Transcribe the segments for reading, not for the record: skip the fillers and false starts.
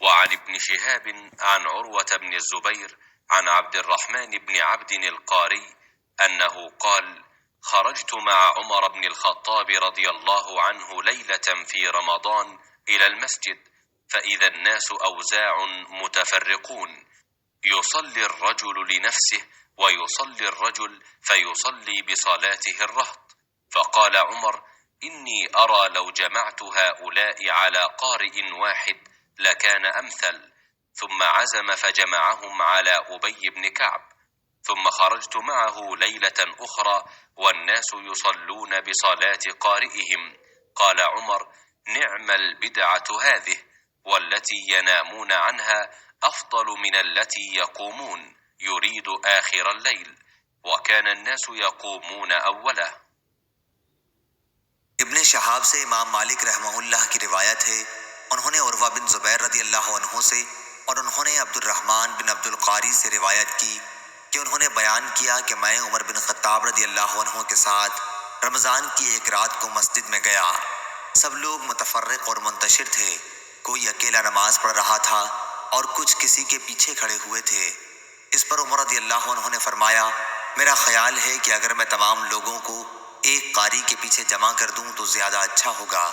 وعن ابن شهاب عن عروة بن الزبير عن عبد الرحمن بن عبد القاري أنه قال: خرجت مع عمر بن الخطاب رضي الله عنه ليلة في رمضان إلى المسجد، فإذا الناس أوزاع متفرقون، يصلي الرجل لنفسه ويصلي الرجل فيصلي بصلاته الرهط. فقال عمر: إني أرى لو جمعت هؤلاء على قارئ واحد لكان أمثل. ثم عزم فجمعهم على أبي بن كعب. ثم خرجت معه ليلة أخرى والناس يصلون بصلاة قارئهم. قال عمر: نعم البدعة هذه، والتي ينامون عنها أفضل من التي يقومون، يريد آخر الليل، وكان الناس يقومون أوله۔ ابن شہاب سے امام مالک رحمہ اللہ کی روایت ہے، انہوں نے عروہ بن زبیر رضی اللہ عنہ سے اور انہوں نے عبد الرحمن بن عبد القاری سے روایت کی کہ انہوں نے بیان کیا کہ میں عمر بن خطاب رضی اللہ عنہ کے ساتھ رمضان کی ایک رات کو مسجد میں گیا۔ سب لوگ متفرق اور منتشر تھے، کوئی اکیلا نماز پڑھ رہا تھا اور کچھ کسی کے پیچھے کھڑے ہوئے تھے۔ اس پر عمر رضی اللہ عنہ نے فرمایا: میرا خیال ہے کہ اگر میں تمام لوگوں کو ایک قاری کے پیچھے جمع کر دوں تو زیادہ اچھا ہوگا۔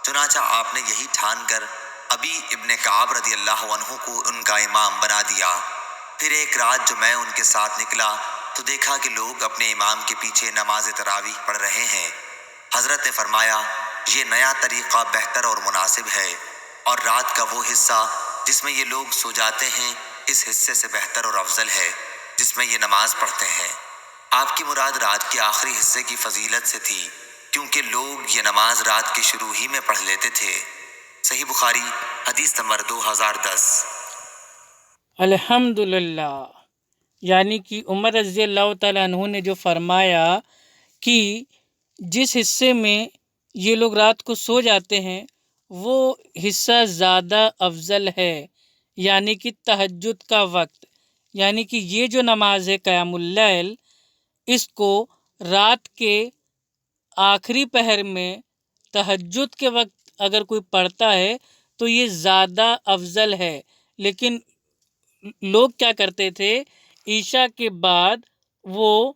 چنانچہ آپ نے یہی ٹھان کر ابی ابن کعب رضی اللہ عنہ کو ان کا امام بنا دیا۔ پھر ایک رات جو میں ان کے ساتھ نکلا تو دیکھا کہ لوگ اپنے امام کے پیچھے نماز تراویح پڑھ رہے ہیں۔ حضرت نے فرمایا: یہ نیا طریقہ بہتر اور مناسب ہے، اور رات کا وہ حصہ جس میں یہ لوگ سو جاتے ہیں اس حصے سے بہتر اور افضل ہے جس میں یہ نماز پڑھتے ہیں۔ آپ کی مراد رات کے آخری حصے کی فضیلت سے تھی، کیونکہ لوگ یہ نماز رات کے شروع ہی میں پڑھ لیتے تھے۔ صحیح بخاری حدیث نمبر 2010۔ الحمدللہ، یعنی کہ عمر رضی اللہ تعالیٰ عنہ نے جو فرمایا کہ جس حصے میں یہ لوگ رات کو سو جاتے ہیں وہ حصہ زیادہ افضل ہے، یعنی کہ تہجد کا وقت، یعنی کہ یہ جو نماز ہے قیام اللیل، اس کو رات کے آخری پہر میں تہجد کے وقت اگر کوئی پڑھتا ہے تو یہ زیادہ افضل ہے۔ لیکن لوگ کیا کرتے تھے، عشاء کے بعد وہ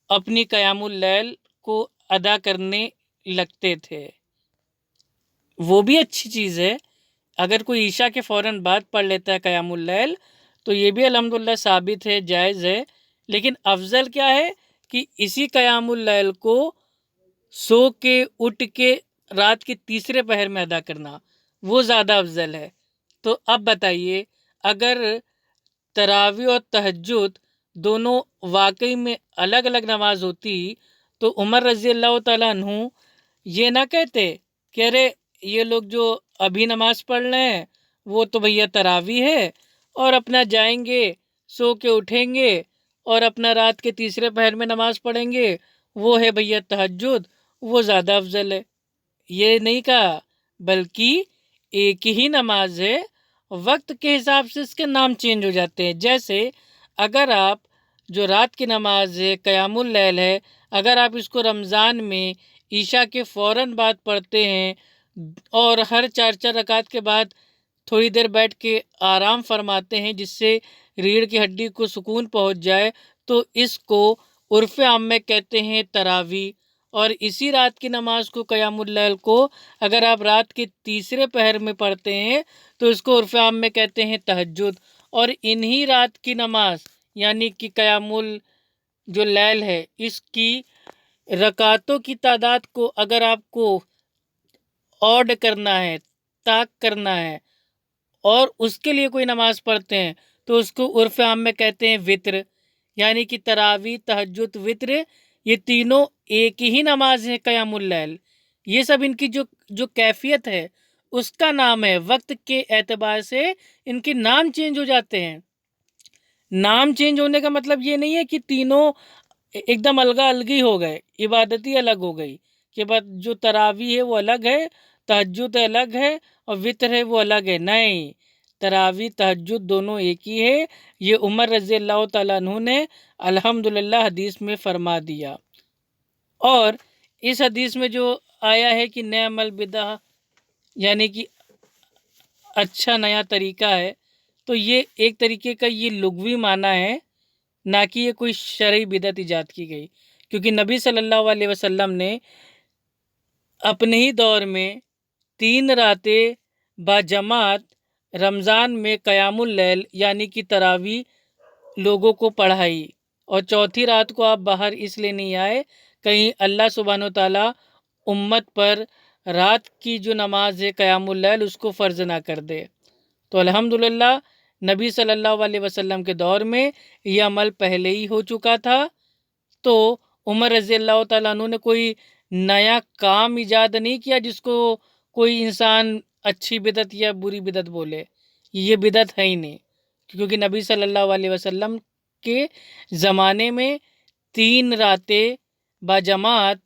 اپنی قیام اللیل کو ادا کرنے لگتے تھے۔ وہ بھی اچھی چیز ہے، اگر کوئی عشاء کے فوراً بعد پڑھ لیتا ہے قیام اللیل تو یہ بھی الحمدللہ ثابت ہے، جائز ہے۔ لیکن افضل کیا ہے کہ اسی قیام اللیل کو سو کے اٹھ کے رات کے تیسرے پہر میں ادا کرنا، وہ زیادہ افضل ہے۔ تو اب بتائیے، اگر تراویح اور تہجد دونوں واقعی میں الگ الگ نماز ہوتی تو عمر رضی اللہ تعالیٰ عنہ یہ نہ کہتے کہ ارے یہ لوگ جو ابھی نماز پڑھ رہے ہیں وہ تو بھیا تراویح ہے، اور اپنا جائیں گے سو کے اٹھیں گے اور اپنا رات کے تیسرے پہر میں نماز پڑھیں گے، وہ ہے بھیا تہجد، وہ زیادہ افضل ہے۔ یہ نہیں کہا، بلکہ ایک ہی نماز ہے وقت کے حساب سے اس کے نام چینج ہو جاتے ہیں. جیسے اگر آپ جو رات کی نماز ہے قیام اللیل ہے، اگر آپ اس کو رمضان میں عشاء کے فوراً بعد پڑھتے ہیں اور ہر 4 رکعت کے بعد تھوڑی دیر بیٹھ کے آرام فرماتے ہیں جس سے ریڑھ کی ہڈی کو سکون پہنچ جائے، تو اس کو عرف عام میں کہتے ہیں تراویح. اور اسی رات کی نماز کو قیام اللیل کو اگر آپ رات کے تیسرے پہر میں پڑھتے ہیں تو اس کو عرف عام میں کہتے ہیں تہجد. اور انہی رات کی نماز یعنی کہ قیام جو لیل ہے اس کی رکعتوں کی تعداد کو اگر آپ کو اوڈ کرنا ہے، طاق کرنا ہے اور اس کے لیے کوئی نماز پڑھتے ہیں تو اس کو عرف عام میں کہتے ہیں وطر. یعنی کہ تراویح، تہجد، وطر یہ تینوں ایک ہی نماز ہے قیام اللیل. یہ سب ان کی جو کیفیت ہے اس کا نام ہے. وقت کے اعتبار سے ان کے نام چینج ہو جاتے ہیں. نام چینج ہونے کا مطلب یہ نہیں ہے کہ تینوں ایک دم الگا الگی ہو گئے، عبادت ہی الگ ہو گئی کہ بس جو تراویح ہے وہ الگ ہے، تہجد الگ ہے اور وطر ہے وہ الگ ہے. نہیں، تراویح تہجد دونوں ایک ہی ہے. یہ عمر رضی اللہ تعالیٰ عنہ نے الحمدللہ حدیث میں فرما دیا. اور اس حدیث میں جو آیا ہے کہ نعم البدع یعنی کہ اچھا نیا طریقہ ہے، تو یہ ایک طریقے کا یہ لغوی معنی ہے، نہ کہ یہ کوئی شرعی بدعت ایجاد کی گئی. کیونکہ نبی صلی اللہ علیہ وسلم نے اپنے ہی دور میں 3 راتیں باجماعت رمضان میں قیام اللیل یعنی کہ تراویح لوگوں کو پڑھائی. اور چوتھی رات کو آپ باہر اس لیے نہیں آئے کہیں اللہ سبحانہ و تعالیٰ امت پر رات کی جو نماز ہے قیام اللیل اس کو فرض نہ کر دے. تو الحمدللہ نبی صلی اللہ علیہ وسلم کے دور میں یہ عمل پہلے ہی ہو چکا تھا. تو عمر رضی اللہ تعالیٰ عنہ نے کوئی نیا کام ایجاد نہیں کیا جس کو کوئی انسان اچھی بدعت یا بری بدعت بولے. یہ بدعت ہے ہی نہیں، کیونکہ نبی صلی اللہ علیہ وسلم کے زمانے میں 3 راتیں باجماعت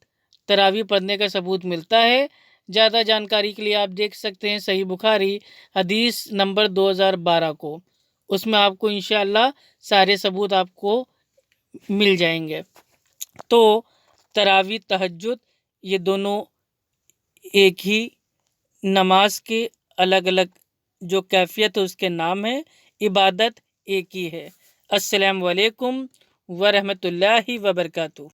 تراویح پڑھنے کا ثبوت ملتا ہے. زیادہ جانکاری کے لیے آپ دیکھ سکتے ہیں صحیح بخاری حدیث نمبر 2012 کو. اس میں آپ کو انشاءاللہ سارے ثبوت آپ کو مل جائیں گے. تو تراویح، تہجد یہ دونوں ایک ہی نماز کے الگ الگ جو کیفیت ہے اس کے نام ہے، عبادت ایک ہی ہے. السلام علیکم ورحمۃ اللہ وبرکاتہ.